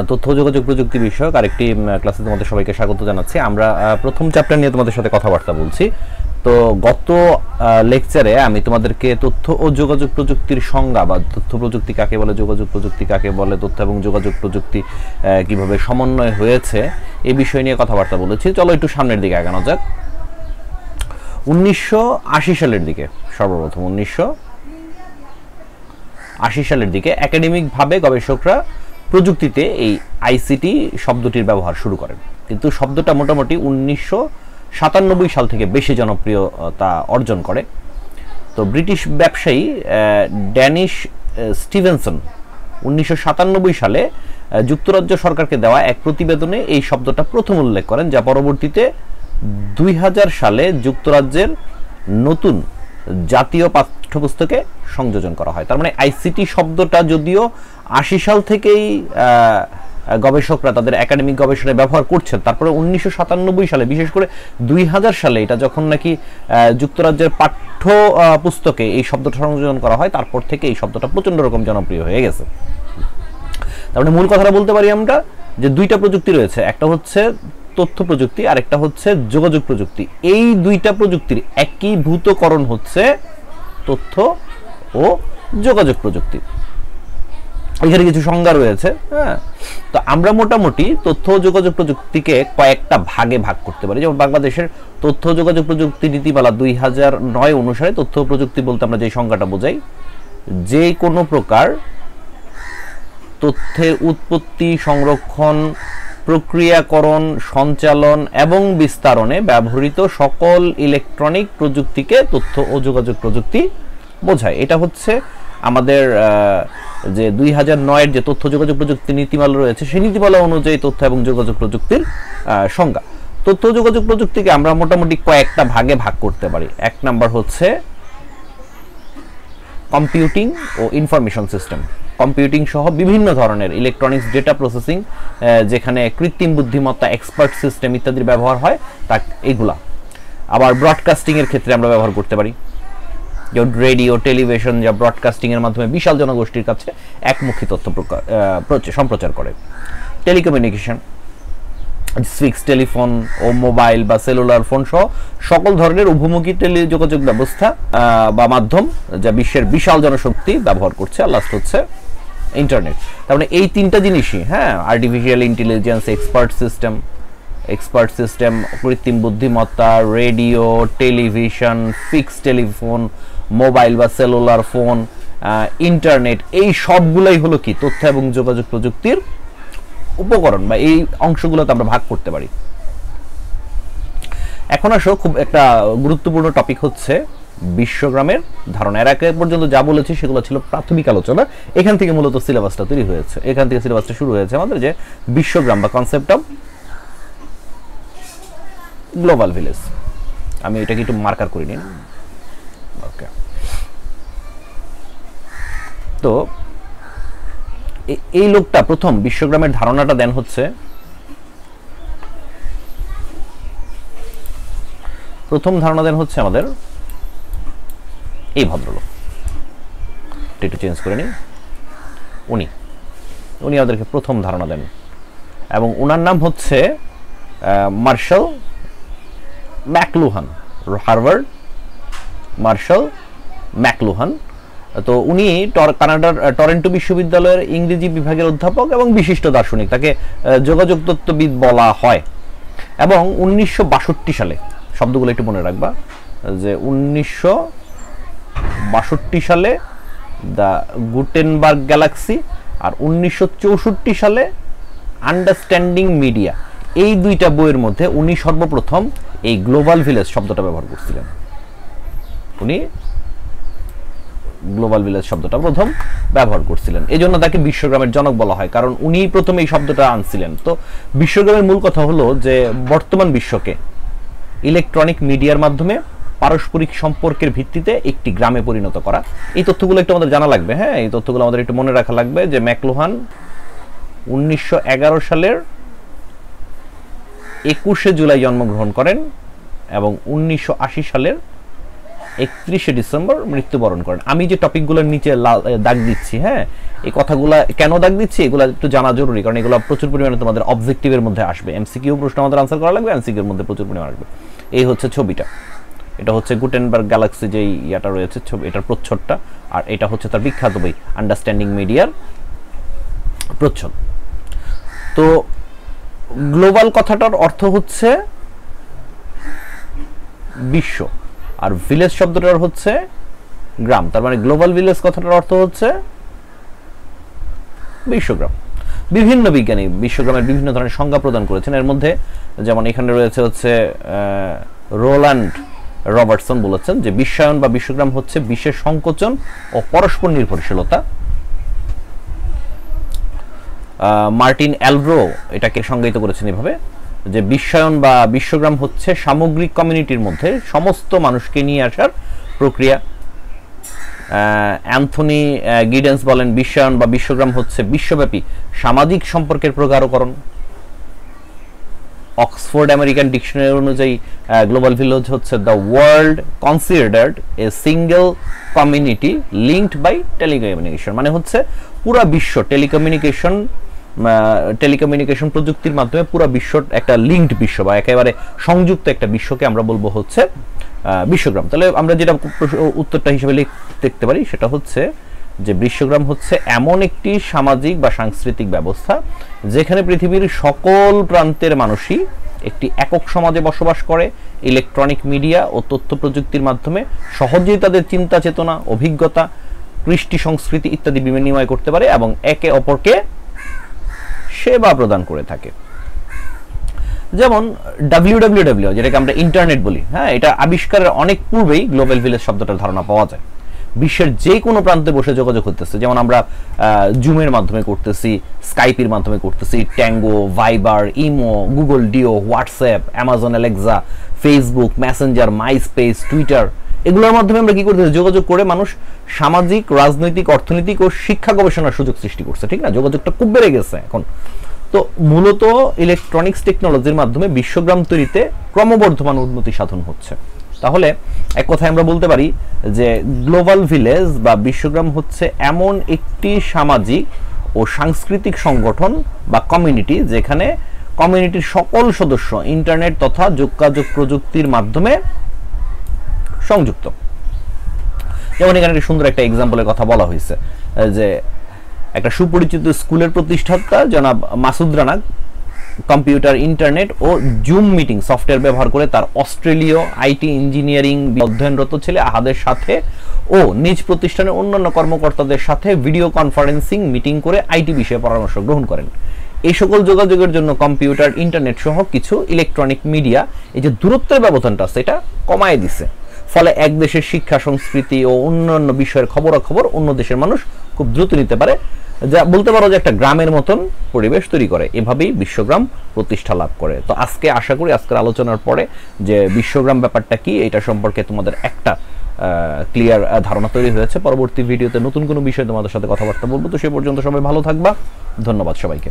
তথ্য যোগাযোগ প্রযুক্তি বিষয়ক আরেকটি ক্লাসে তোমাদের সবাইকে স্বাগত জানাচ্ছি। আমরা প্রথম চ্যাপ্টার নিয়ে তোমাদের সাথে কথাবার্তা বলছি। তো গত লেকচারে আমি তোমাদেরকে তথ্য ও যোগাযোগ প্রযুক্তির সংজ্ঞা বা তথ্য প্রযুক্তি কাকে বলে, যোগাযোগ প্রযুক্তি কাকে বলে, তথ্য এবং যোগাযোগ প্রযুক্তি কিভাবে সমন্বয় হয়েছে এই বিষয় নিয়ে কথাবার্তা বলেছি। চলো একটু সামনের দিকে আগানো যাক। 1980 সালের দিকে, সর্বপ্রথম 1980 সালের দিকে একাডেমিকভাবে গবেষকরা প্রযুক্তিতে এই আইসিটি শব্দটির ব্যবহার শুরু করেন, কিন্তু শব্দটা মোটামুটি 1997 সাল থেকে বেশি জনপ্রিয়তা অর্জন করে। তো ব্রিটিশ ব্যবসায়ী ড্যানিশ স্টিভেনসন 1997 সালে যুক্তরাজ্য সরকারকে দেওয়া এক প্রতিবেদনে এই শব্দটা প্রথম উল্লেখ করেন, যা পরবর্তীতে 2000 সালে যুক্তরাজ্যের নতুন জাতীয় পাঠ্যপুস্তকে সংযোজন করা হয়। তার মানে আইসিটি শব্দটা যদিও 80 সাল থেকেই গবেষকরা তাদের একাডেমিক গবেষণায় ব্যবহার করছেন, তারপরে 1997 সালে, বিশেষ করে 2000 সালে এটা যখন নাকি যুক্তরাজ্যের পাঠ্য পুস্তকে এই শব্দটা সংযোজন করা হয়, তারপর থেকে এই শব্দটা প্রচণ্ড রকম জনপ্রিয় হয়ে গেছে। তার মানে মূল কথাটা বলতে পারি আমরা যে দুইটা প্রযুক্তি রয়েছে, একটা হচ্ছে তথ্য প্রযুক্তি আর একটা হচ্ছে যোগাযোগ প্রযুক্তি। এই দুইটা প্রযুক্তির একীভূতকরণ হচ্ছে তথ্য ও যোগাযোগ প্রযুক্তি। এখানে কিছু সংজ্ঞা রয়েছে। হ্যাঁ, তো আমরা মোটামুটি তথ্য ও যোগাযোগ প্রযুক্তিকে কয়েকটা ভাগে ভাগ করতে পারি। যেমন বাংলাদেশের তথ্য যোগাযোগ প্রযুক্তি নীতিমালা 2009 অনুসারে তথ্য প্রযুক্তি বলতে আমরা যে সংজ্ঞাটা বোঝাই, যে কোনো প্রকার তথ্যের উৎপত্তি, সংরক্ষণ, প্রক্রিয়াকরণ, সঞ্চালন এবং বিস্তারণে ব্যবহৃত সকল ইলেকট্রনিক প্রযুক্তিকে তথ্য ও যোগাযোগ প্রযুক্তি বোঝায়। এটা হচ্ছে আমাদের যে 2009-এর যে তথ্য যোগাযোগ প্রযুক্তি নীতিমালা রয়েছে, সেই নীতিমালা অনুযায়ী তথ্য এবং যোগাযোগ প্রযুক্তির সংজ্ঞা। তথ্য যোগাযোগ প্রযুক্তিকে আমরা মোটামুটি কয়েকটা ভাগে ভাগ করতে পারি। এক নাম্বার হচ্ছে কম্পিউটিং ও ইনফরমেশন সিস্টেম। কম্পিউটিং সহ বিভিন্ন ধরনের ইলেকট্রনিক্স ডেটা প্রসেসিং, যেখানে কৃত্রিম বুদ্ধিমত্তা, এক্সপার্ট সিস্টেম ইত্যাদির ব্যবহার হয়, তা এইগুলা। আবার ব্রডকাস্টিংয়ের ক্ষেত্রে আমরা ব্যবহার করতে পারি, যেমন রেডিও, টেলিভিশন, যা ব্রডকাস্টিংয়ের মাধ্যমে বিশাল জনগোষ্ঠীর কাছে একমুখী তথ্য সম্প্রচার করে। টেলিকমিউনিকেশন, ফিক্স টেলিফোন ও মোবাইল বা সেলুলার ফোন সহ সকল ধরনের উভমুখী টেলিযোগাযোগ ব্যবস্থা বা মাধ্যম যা বিশ্বের বিশাল জনশক্তি ব্যবহার করছে। আর লাস্ট হচ্ছে ইন্টারনেট। তার মানে এই তিনটা জিনিসই, হ্যাঁ, আর্টিফিশিয়াল ইন্টেলিজেন্স, এক্সপার্ট সিস্টেম, কৃত্রিম বুদ্ধিমত্তা, radio, television, fix telephone, mobile বা সেলুলার ফোন, ইন্টারনেট, এই সবগুলাই হলো কি তথ্য এবং যোগাযোগ প্রযুক্তির উপকরণ বা এই অংশগুলোতে আমরা ভাগ করতে পারি। এখন আসো খুব একটা গুরুত্বপূর্ণ টপিক হচ্ছে বিশ্বগ্রামের ধারণা। এর আগে পর্যন্ত যা বলেছি সেগুলো ছিল প্রাথমিক আলোচনা। এখান থেকে মূলত সিলেবাসটা তৈরি হয়েছে, এখান থেকে সিলেবাসটা শুরু হয়েছে আমাদের যে বিশ্বগ্রাম বা কনসেপ্ট অফ গ্লোবাল ভিলেজ। আমি এটাকে একটু মার্কার করে নিন। ওকে, তো এই লোকটা প্রথম বিশ্বগ্রামের ধারণাটা দেন হচ্ছে, প্রথম ধারণা দেন হচ্ছে আমাদের এই ভদ্রলোক। একটু চেঞ্জ করে নিন। উনি আমাদেরকে প্রথম ধারণা দেন এবং ওনার নাম হচ্ছে Marshall McLuhan, Harvard Marshall McLuhan. তো উনি কানাডার টরন্টো বিশ্ববিদ্যালয়ের ইংরেজি বিভাগের অধ্যাপক এবং বিশিষ্ট দার্শনিক, তাকে যোগাযোগ তত্ত্ববিদ বলা হয়। এবং 1962 সালে, শব্দগুলো একটু মনে রাখবা, যে 1962 সালে দ্য গুটেনবার্গ গ্যালাক্সি আর 1964 সালে আন্ডারস্ট্যান্ডিং মিডিয়া, এই দুইটা বইয়ের মধ্যে উনি সর্বপ্রথম এই গ্লোবাল ভিলেজ শব্দটা ব্যবহার করছিলেন। উনি গ্লোবাল ভিলেজ শব্দটা প্রথম ব্যবহার করছিলেন, এই জন্য তাকে বিশ্বগ্রামের জনক বলা হয়, কারণ উনি প্রথমে এই শব্দটা আনছিলেন। তো বিশ্বগ্রামের মূল কথা হলো যে বর্তমান বিশ্বকে ইলেকট্রনিক মিডিয়ার মাধ্যমে পারস্পরিক সম্পর্কের ভিত্তিতে একটি গ্রামে পরিণত করা। এই তথ্যগুলো একটু আমাদের জানা লাগবে। হ্যাঁ, এই তথ্যগুলো আমাদের একটু মনে রাখা লাগবে যে ম্যাকলুহান 1911 সালের 21শে জুলাই জন্মগ্রহণ করেন এবং 1980 সালের 31শে ডিসেম্বর মৃত্যুবরণ করেন। আমি যে টপিকগুলোর নিচে দাগ দিচ্ছি, হ্যাঁ, এই কথাগুলো কেন দাগ দিচ্ছি এগুলো একটু জানা জরুরি, কারণ এগুলো প্রচুর পরিমাণে তোমাদের অবজেক্টিভের মধ্যে আসবে। এমসিকিউ প্রশ্ন আমাদের আনসার করা লাগবে, এমসিকিউর মধ্যে প্রচুর পরিমাণে আসবে। এই হচ্ছে ছবিটা, এটা হচ্ছে গুটেনবার্গ গ্যালাক্সি যেই ইয়াটা রয়েছে ছবি, এটার প্রচ্ছদটা, আর এটা হচ্ছে তার বিখ্যাত বই আন্ডারস্ট্যান্ডিং মিডিয়ার প্রচ্ছদ। তো গ্লোবাল কথাটার অর্থ হচ্ছে বিশ্ব, আর ভিলেজ শব্দটার হচ্ছে গ্রাম। তার মানে গ্লোবাল ভিলেজ কথাটার অর্থ হচ্ছে বিশ্বগ্রাম। বিভিন্ন বিজ্ঞানী বিশ্বগ্রামের বিভিন্ন ধরনের সংজ্ঞা প্রদান করেছেন। এর মধ্যে যেমন এখানে রয়েছে হচ্ছে রোল্যান্ড রবার্টসন বলেছেন যে বিশ্বায়ন বা বিশ্বগ্রাম হচ্ছে বিশ্বের সংকোচন ও পরস্পর নির্ভরশীলতা। মার্টিন অ্যালব্রো এটাকে সংজ্ঞায়িত করেছেন এভাবে যে বিশ্বায়ন বা বিশ্বগ্রাম হচ্ছে সামগ্রিক কমিউনিটির মধ্যে সমস্ত মানুষকে নিয়ে আসার প্রক্রিয়া। অ্যান্থনি গিডেন্স বলেন বিশ্বায়ন বা বিশ্বগ্রাম হচ্ছে বিশ্বব্যাপী সামাজিক সম্পর্কের প্রগাঢ়করণ। অক্সফোর্ড আমেরিকান ডিকশনারি অনুযায়ী গ্লোবাল ভিলেজ হচ্ছে the world considered a single community linked by telecommunication, মানে হচ্ছে পুরো বিশ্ব টেলিকমিউনিকেশন প্রযুক্তির মাধ্যমে পুরো বিশ্ব একটা লিঙ্কড বিশ্ব বা একেবারে সংযুক্ত একটা বিশ্বকে আমরা বলবো হচ্ছে বিশ্বগ্রাম। তাহলে আমরা যেটা উত্তরটা হিসেবে দেখতে পারি সেটা হচ্ছে যে বিশ্বগ্রাম হচ্ছে এমন একটি সামাজিক বা সাংস্কৃতিক ব্যবস্থা যেখানে পৃথিবীর সকল প্রান্তের মানুষই একটি একক সমাজে বসবাস করে, ইলেকট্রনিক মিডিয়া ও তথ্য প্রযুক্তির মাধ্যমে সহজেই তাদের চিন্তা চেতনা, অভিজ্ঞতা, কৃষ্টি সংস্কৃতি ইত্যাদি বিনিময় করতে পারে এবং একে অপরকে সেবা প্রদান করে থাকে। যেমন www যেটাকে আমরা ইন্টারনেট বলি, হ্যাঁ, এটা আবিষ্কারের অনেক পূর্বেই গ্লোবাল ভিলেজ শব্দটার ধারণা পাওয়া যায়। বিশ্বের যে কোনো প্রান্তে বসে যোগাযোগ করতেছে, যেমন আমরা জুমের মাধ্যমে করতেছি, স্কাইপের মাধ্যমে করতেছি, Tango, Viber, imo, Google Duo, WhatsApp, Amazon Alexa, Facebook, Messenger, MySpace, Twitter, এগুলোর মাধ্যমে আমরা কি করতেছি? যোগাযোগ করে মানুষ সামাজিক, রাজনৈতিক, অর্থনৈতিক ও শিক্ষা গবেষণার সুযোগ সৃষ্টি করছে, ঠিক না? যোগাযোগটা খুব বেড়ে গেছে এখন। তো মূলত ইলেকট্রনিক্স টেকনোলজির মাধ্যমে বিশ্বগ্রাম তৈরিতে ক্রমবর্ধমান উন্নতি সাধন হচ্ছে। তাহলে এক কথায় আমরা বলতে পারি যে গ্লোবাল ভিলেজ বা বিশ্বগ্রাম হচ্ছে এমন একটি সামাজিক ও সাংস্কৃতিক সংগঠন বা কমিউনিটি যেখানে কমিউনিটির সকল সদস্য ইন্টারনেট তথা যোগাযোগ প্রযুক্তির মাধ্যমে সংযুক্ত। যেমন এখানে একটা সুন্দর একটা এক্সাম্পলের কথা বলা হয়েছে যে একটা সুপরিচিত স্কুলের প্রতিষ্ঠাতা জনাব মাসুদ রানা কম্পিউটার, ইন্টারনেট ও জুম মিটিং সফটওয়্যার ব্যবহার করে তার অস্ট্রেলীয় আইটি ইঞ্জিনিয়ারিং অধ্যয়নরত ছেলে আহাদের সাথে ও নিজ প্রতিষ্ঠানের অন্যান্য কর্মকর্তাদের সাথে ভিডিও কনফারেন্সিং মিটিং করে আইটি বিষয়ে পরামর্শ গ্রহণ করেন। এই সকল যোগাযোগের জন্য কম্পিউটার, ইন্টারনেট সহ কিছু ইলেকট্রনিক মিডিয়া এই যে দূরত্বের ব্যবধানটা সেটা কমায় দিছে। ফলে এক দেশের শিক্ষা, সংস্কৃতি ও অন্যান্য বিষয়ের খবরাখবর অন্য দেশের মানুষ খুব দ্রুত নিতে পারে, যা বলতে পারো যে একটা গ্রামের মতন পরিবেশ তৈরি করে। এভাবেই বিশ্বগ্রাম প্রতিষ্ঠা লাভ করে। তো আজকে আশা করি আজকের আলোচনার পরে যে বিশ্বগ্রাম ব্যাপারটা কি এটা সম্পর্কে তোমাদের একটা ক্লিয়ার ধারণা তৈরি হয়েছে। পরবর্তী ভিডিওতে নতুন কোনো বিষয়ে তোমাদের সাথে কথাবার্তা বলবো। তো সে পর্যন্ত সবাই ভালো থাকবা। ধন্যবাদ সবাইকে।